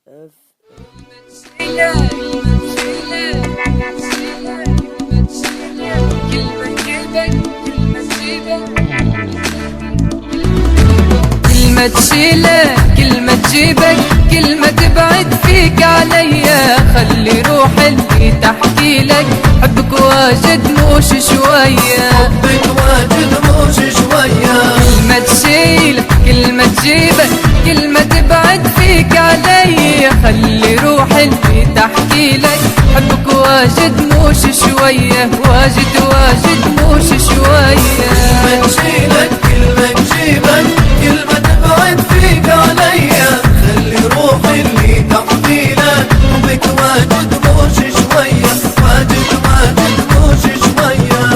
كلمة تشيلك كلمة تجيبك كلمة تبعد فيك عليا، خلي روح اللي تحكي لك حبك واجد موش شوية، حبك واجد موش شوية. كلمة تشيلك كلمة تجيبك كلمة تبعد فيك عليا، خلي روح اللي تحكي لك حبك واجد موش شوية، واجد موش شوية. كلمة تشيلك كلمة تجيبك كلمة تبعد فيك عليا، خلي روحي اللي تحكي لك حبك واجد موش شوية، واجد موش شوية.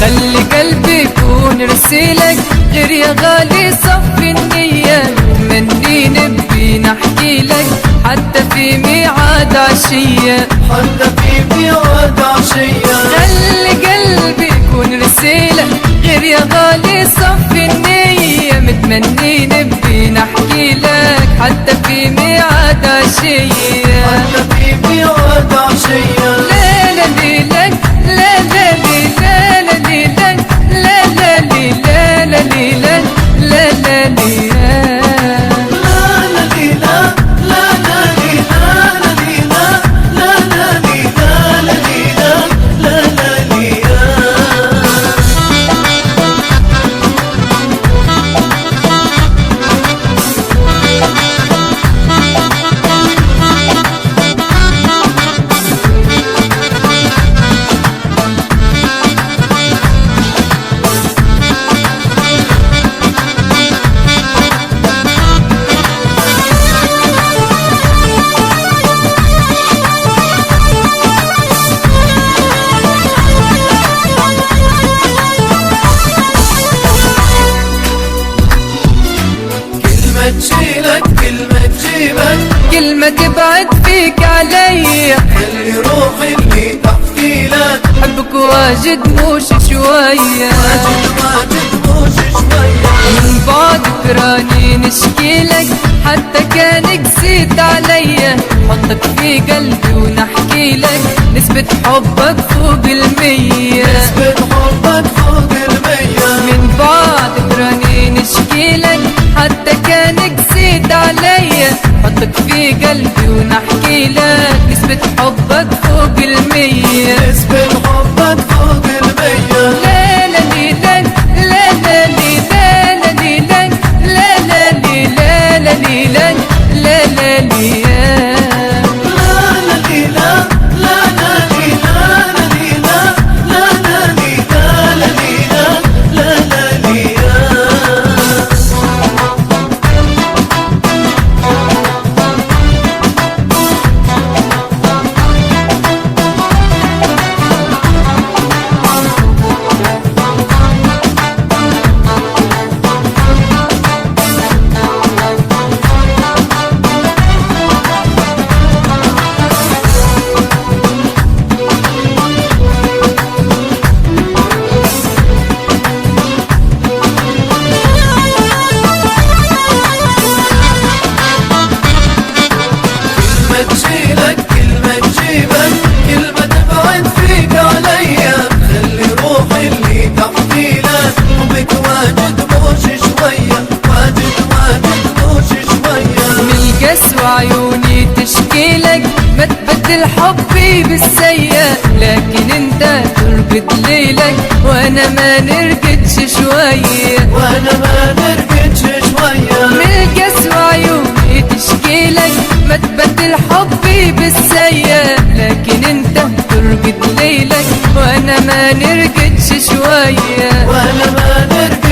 خلي قلبي يكون رسيلك غير يا غالي صفي النية، مني نبي نحكي لك حتى في ميعاد عشية، حتى في ميعاد عشية. خلي قلبي يكون رسيلك غير يا غالي صفي النية، متمني نبي نحكي لك حتى في ميعاد عشية، حتى في ميعاد عشية. لا لا ليلك لا لا لا لا ليلك لا لا لا لا ليلك لا لا ليلك تشيلك كلمة تجيبك كلمة تبعد فيك عليا، خلي روحي اللي تحكي لك حبك واجد موش شوية، واجد موش شوية. من بعدك راني نشكي لك حتى كان قسيت عليا، حطك في قلبي ونحكي لك نسبة حبك فوق المية، نسبة حبك فوق المية. من بعدك راني نشكي لك حتى كان قسيت عليا، حطك في قلبي ونحكي لك نسبة حبك فوق المية، نسبة حبك فوق المية. لا لا ليلك لا لا لا ليلك لا لا لا ليلك لا لا ليلك تشيلك كلمة تجيبك كلمة تبعد فيك عليا، خلي روحي اللي تحكي لك حبك واجد موش شوية، واجد موش شوية. من القسوة عيوني تشكي لك ما تبدل حبي بالسيء، لكن انت ترقد ليلك وانا ما نرقدش شوية، وانا ما نرقدش شوية. من القسوة نرقدش شوية ولا ما نرقدش